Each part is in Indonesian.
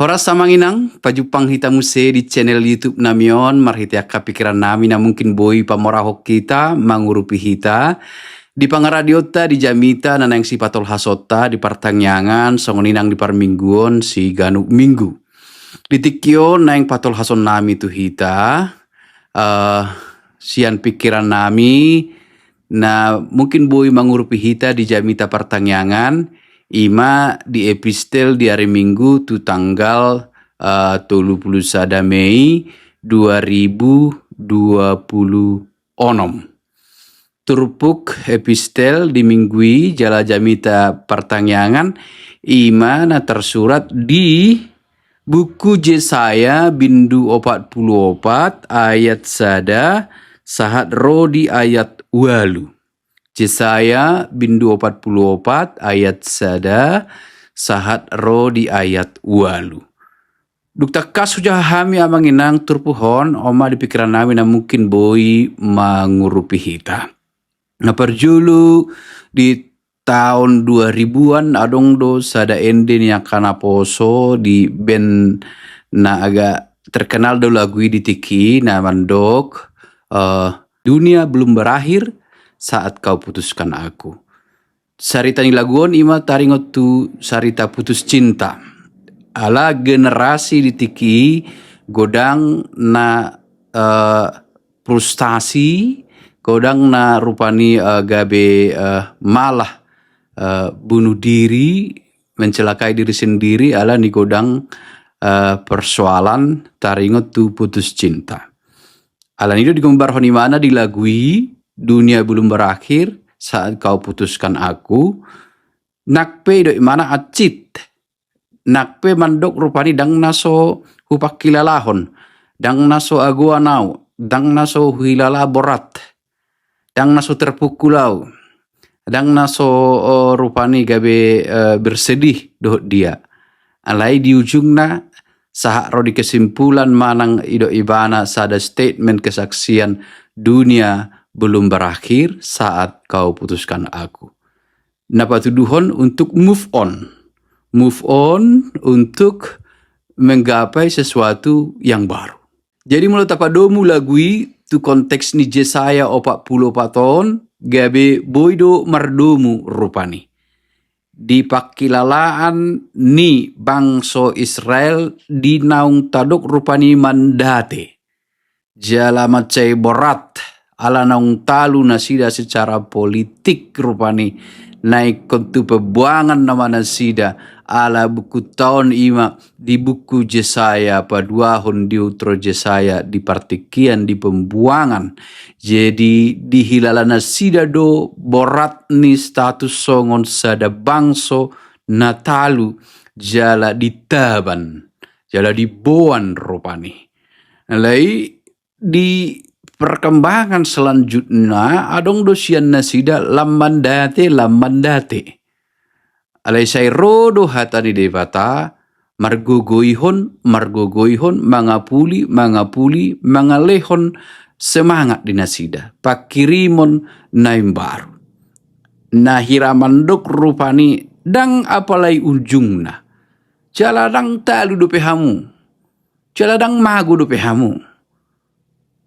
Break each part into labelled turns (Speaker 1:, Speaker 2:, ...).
Speaker 1: Horas samanginang, pajupang hita muse di channel YouTube namion, marhitiak pikiran nami na mungkin boy pamorahok kita, mangurupi hita. Di pangaradiota, di jamita, nanang si patol hasota, di partangyangan, songoninang di parmingguon, si ganuk minggu. Di tikyo, nang patol hason nami tu hita, sian pikiran nami, na mungkin boy mangurupi hita di jamita partangyangan, ima di epistel di hari Minggu tu tanggal 31 Mei 2020 turpuk epistel di minggui jala jamita partangyangan ima na tersurat di buku Yesaya bindu 44 ayat sada sahat rodi ayat walu. Yesaya bindu 44 ayat sada sahat rodi ayat walu. Dukta kasuja hami amanginang turpuhon oma di pikiran nami na mungkin boy mangurupi hita. Nah perjulu di tahun 2000-an adong do sada ende ni akana poso di band na agak terkenal do lagu di tiki na mandok dunia belum berakhir saat kau putuskan aku. Sarita ni laguon ima taringot tu sarita putus cinta. Ala generasi di tiki godang na frustasi, godang na rupani gabe malah bunuh diri, mencelakai diri sendiri ala ni godang persoalan taringot tu putus cinta. Ala nido digambar honi mana dilagui dunia belum berakhir saat kau putuskan aku. Nakpe do mana acit. Nakpe mandok rupani dang naso hupak kilalahon. Dang naso aguanau. Dang naso hilala borat. Dang naso terpukulau. Dang naso rupani gabe bersedih do dia. Alai di ujungna sahak rodi kesimpulan manang ido ibana sada statement kesaksian dunia belum berakhir saat kau putuskan aku. Napa tuduhon untuk move on. Move on untuk menggapai sesuatu yang baru. Jadi mulai tapadomu lagui tu konteks ni Yesaya 44 ton gabe boido mardomu rupani. Di pakilalaan ni bangso Israel di naung tadok rupani mandate. Jala macai borat ala naung talu nasida secara politik rupani naik kontu pebuangan nama nasida ala buku tahun ima di buku Yesaya paduahon di utro Yesaya di partikian di pembuangan. Jadi di hilala nasida do borat ni status songon sada bangso natalu jala ditaban jala diboan rupani. Lai di perkembangan selanjutnya adong dosian nasida lamandate. Alai say rodo hatani devata margogoihon mangapuli mangalehon semangat di nasida pakirimon naim baru. Nahiramandok rupani dang apalai ujungna. Jaladang talu dopehamu. Jaladang magu dopehamu.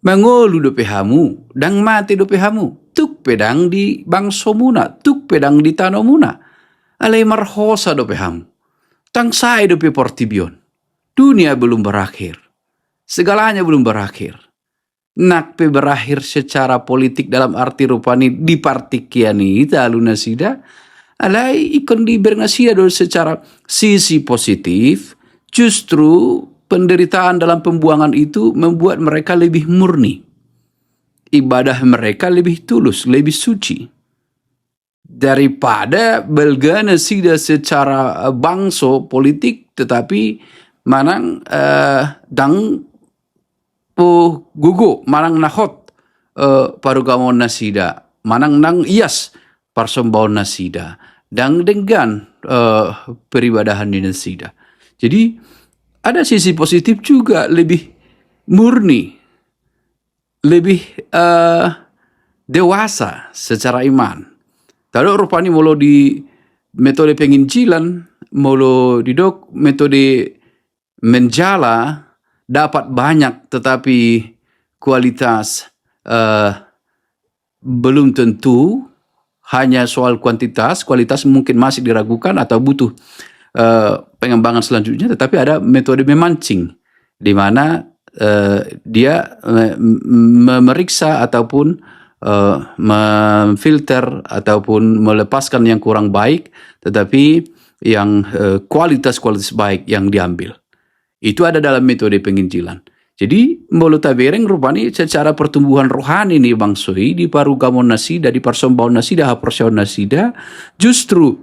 Speaker 1: Mangolu dopehamu, dang mati dopehamu, tuk pedang di bangsomuna, tuk pedang di tanomuna, alai marhosa dopehamu, tang sai dope portibion. Dunia belum berakhir, segalanya belum berakhir. Nakpe berakhir secara politik dalam arti rupani di partikiani talu nasida, alai ikon di bernasida do secara sisi positif, justru penderitaan dalam pembuangan itu membuat mereka lebih murni. Ibadah mereka lebih tulus, lebih suci. Daripada belgana sida secara bangso politik tetapi manang dang gugu, manang nahot parugamon nasida, manang nang ias parsembahon nasida, dang denggan peribadahan di nasida. Jadi ada sisi positif juga, lebih murni, lebih dewasa secara iman. Tado rupani molo di metode penginjilan, molo di dok metode menjala dapat banyak tetapi kualitas belum tentu. Hanya soal kuantitas, kualitas mungkin masih diragukan atau butuh pengembangan selanjutnya. Tetapi ada metode memancing di mana dia memeriksa ataupun memfilter ataupun melepaskan yang kurang baik, tetapi yang kualitas baik yang diambil. Itu ada dalam metode penginjilan. Jadi mulut tabereng rupanya secara pertumbuhan rohani nih Bang Soi di parugamon nasida, di persembahan nasida, hapersion nasida, justru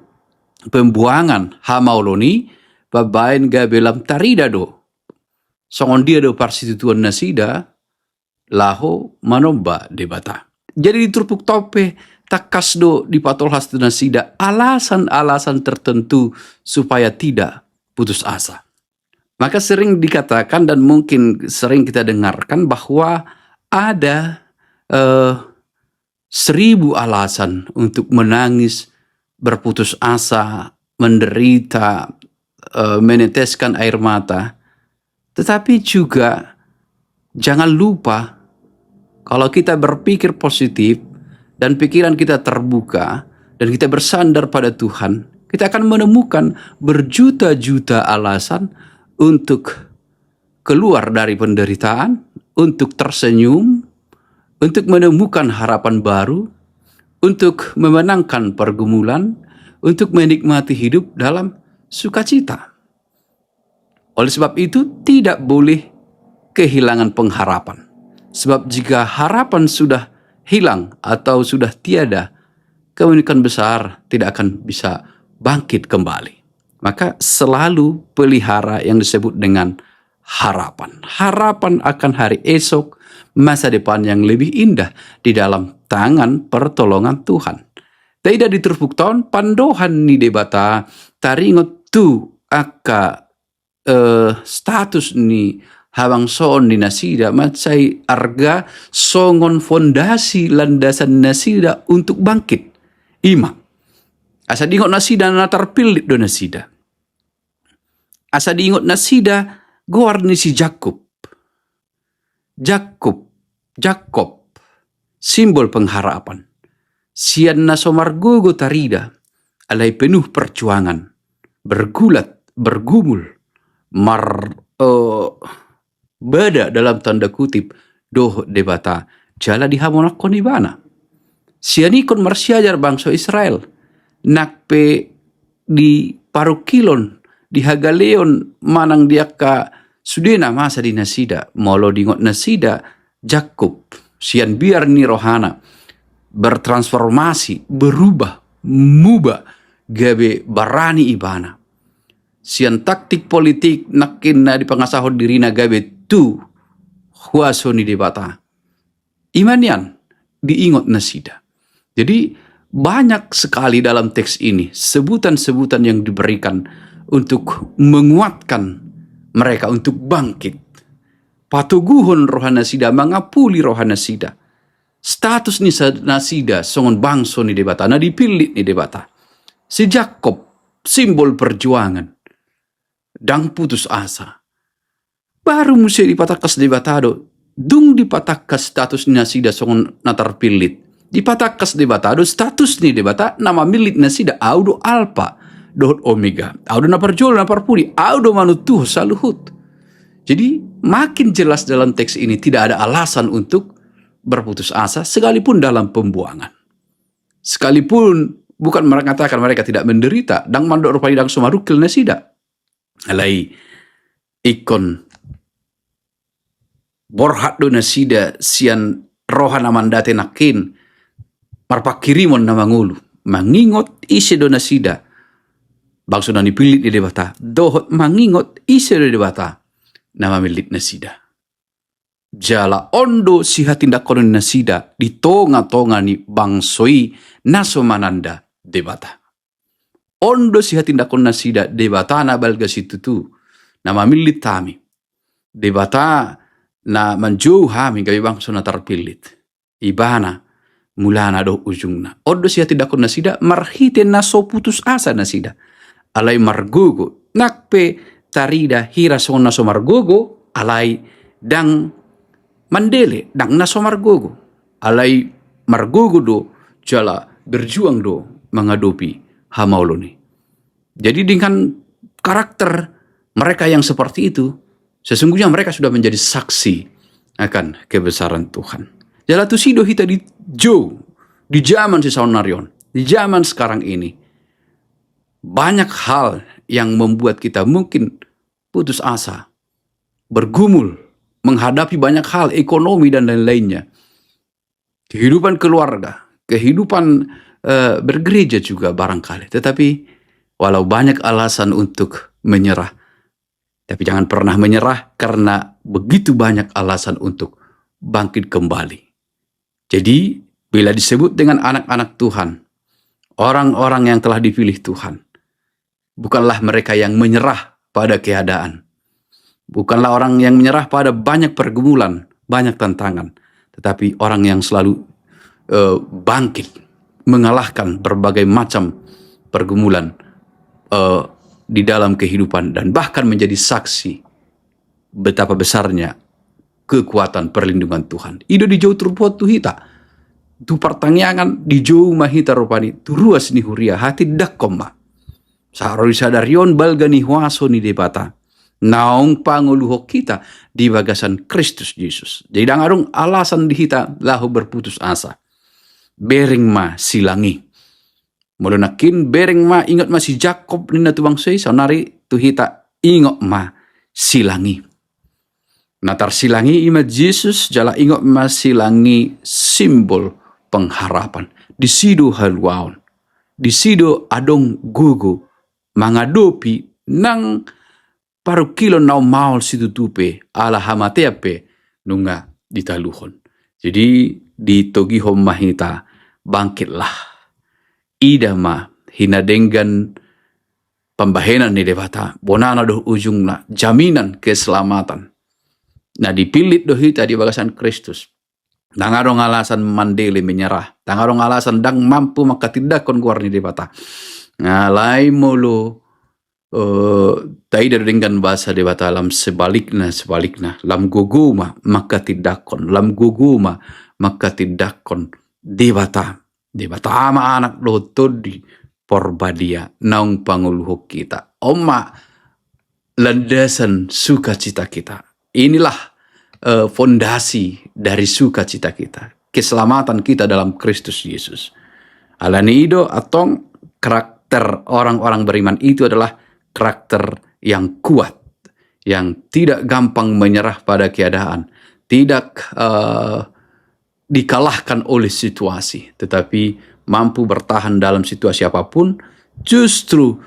Speaker 1: pembuangan hamauloni babain gabelam tarida do. Songon dia do parstitutuan nasida laho manomba debata. Jadi diturpuk tope takas do di patol has nasida alasan-alasan tertentu supaya tidak putus asa. Maka sering dikatakan dan mungkin sering kita dengarkan bahwa ada 1000 alasan untuk menangis, berputus asa, menderita, meneteskan air mata. Tetapi juga jangan lupa kalau kita berpikir positif dan pikiran kita terbuka dan kita bersandar pada Tuhan, kita akan menemukan berjuta-juta alasan untuk keluar dari penderitaan, untuk tersenyum, untuk menemukan harapan baru, untuk memenangkan pergumulan, untuk menikmati hidup dalam sukacita. Oleh sebab itu, tidak boleh kehilangan pengharapan. Sebab jika harapan sudah hilang atau sudah tiada, kemungkinan besar tidak akan bisa bangkit kembali. Maka selalu pelihara yang disebut dengan harapan. Harapan akan hari esok, masa depan yang lebih indah di dalam tangan pertolongan Tuhan. Tidak diterpuk tahun pandohan ni debata taringot tu aka status ni hawang soon ni nasida macai arga songon fondasi landasan nasida untuk bangkit. Ima. Asa diingot nasida natar pilit do nasida. Asa diingot nasida goar ni si Jakob. Jakob, simbol pengharapan. Sian na somargogo tarida, alay penuh perjuangan, bergulat, bergumul, beda dalam tanda kutip, doh debata, jala dihamonakon ibana. Sianikon marsiajar bangsa Israel, nakpe di parukilon, di hagaleon manang dia ka sudena masa di nasida, molo dingot nasida, Jakob, sian biar ni rohana, bertransformasi, berubah, mubah, gabe barani ibana. Sian taktik politik nakin na di pengasahon dirina gabe tu huaso ni debata. Imanian diingot nasida. Jadi banyak sekali dalam teks ini sebutan-sebutan yang diberikan untuk menguatkan mereka untuk bangkit. Patuguhon rohana sida, mengapuli rohana sida. Status ni nasida songon bangso ni debata, na dipilih ni debata. Si Jakob, simbol perjuangan. Dang putus asa. Baru musia dipatakas debatado, dung dipatakas status ni nasida songon natar pilit. Dipatakas debatado, status ni debata, nama milit nasida, audo alpa, dohot omega. Audo naparjol, naparpuri, audo manutuh saluhut. Jadi makin jelas dalam teks ini tidak ada alasan untuk berputus asa sekalipun dalam pembuangan. Sekalipun bukan mengatakan mereka tidak menderita, dang mandok rupanya dang sumarukil nasida. Alai ikon borhat do nasida sian rohana mandate nakin marpakirimon na mangulu. Mangingot isi do nasida. Bangso na nipilit di debata. Dohot mangingot isi do debata. Nama milik nasida. Jala ondo siha tindakonon nasida di tonga-tonga ni bangsoi naso mananda debata. Ondo siha tindakon nasida debata na balga situtu. Nama milik tami. Debata na manjauh hami gabi bangso na tarpilit. Ibana mulana do ujungna. Ondo siha tindakon nasida marhite naso putus asa nasida. Alay margugo nakpe tarida hira sona somargogo alai dang mandele dang na somargogo alai margogo do jala berjuang do menghadapi hamauloni. Jadi dengan karakter mereka yang seperti itu, sesungguhnya mereka sudah menjadi saksi akan kebesaran Tuhan. Jala tu sido hita di di zaman si Saunarion, di zaman sekarang ini, banyak hal yang membuat kita mungkin putus asa, bergumul, menghadapi banyak hal ekonomi dan lain-lainnya. Kehidupan keluarga, kehidupan bergereja juga barangkali. Tetapi walau banyak alasan untuk menyerah, tapi jangan pernah menyerah karena begitu banyak alasan untuk bangkit kembali. Jadi bila disebut dengan anak-anak Tuhan, orang-orang yang telah dipilih Tuhan, bukanlah mereka yang menyerah pada keadaan. Bukanlah orang yang menyerah pada banyak pergumulan, banyak tantangan. Tetapi orang yang selalu bangkit, mengalahkan berbagai macam pergumulan di dalam kehidupan. Dan bahkan menjadi saksi betapa besarnya kekuatan perlindungan Tuhan. Ido di jauh terbuat tu hita. Tu pertanyaan di jauh mahita rupani. Tu ruas ni huria hati dakoma. Saroi sadarion balgani huaso ni debata. Naung panguluhok kita di bagasan Kristus Yesus. Jadi dangarung alasan di hita lahu berputus asa. Bering ma silangi. Mulunakin bering ma ingat masih Jakob nina tu bangsai. Sonari tu hita ingot ma silangi. Natar silangi imat Yesus jala ingot ma silangi simbol pengharapan. Di sido haluaon. Di sido adong gugu. Mangadopi nang paru kilo nau maul situ tupe ala hamateape nunga ditaluhon. Jadi di togihom mahita bangkitlah. Ida ma hinadenggan pembahenan ni debata. Bonana doh ujungna jaminan keselamatan. Nah dipilit doh hita di bagasan Kristus. Dangarong alasan mandele menyerah. Dangarong alasan dang mampu maka tidak kon keluar ni debata. Ngalai molo taida dengan bahasa debata lam sebaliknya lam guguma maka tidakon lam guguma maka tidakon debata ama anak loto di porbadia naung panguluh kita oma landasan sukacita kita. Inilah fondasi dari sukacita kita, keselamatan kita dalam Kristus Yesus. Alanido atong karakter orang-orang beriman itu adalah karakter yang kuat, yang tidak gampang menyerah pada keadaan, tidak dikalahkan oleh situasi, tetapi mampu bertahan dalam situasi apapun, justru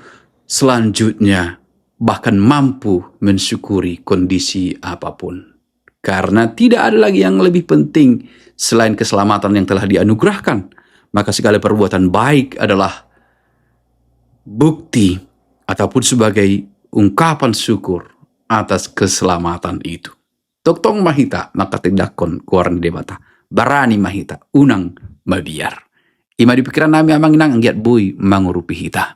Speaker 1: selanjutnya bahkan mampu mensyukuri kondisi apapun. Karena tidak ada lagi yang lebih penting selain keselamatan yang telah dianugerahkan, maka segala perbuatan baik adalah bukti ataupun sebagai ungkapan syukur atas keselamatan itu. Toktong mahita maka tidakon kuaran debata. Barani mahita unang mabiar. Ima di pikiran nami amang inang anggiat bui mangurupi hita.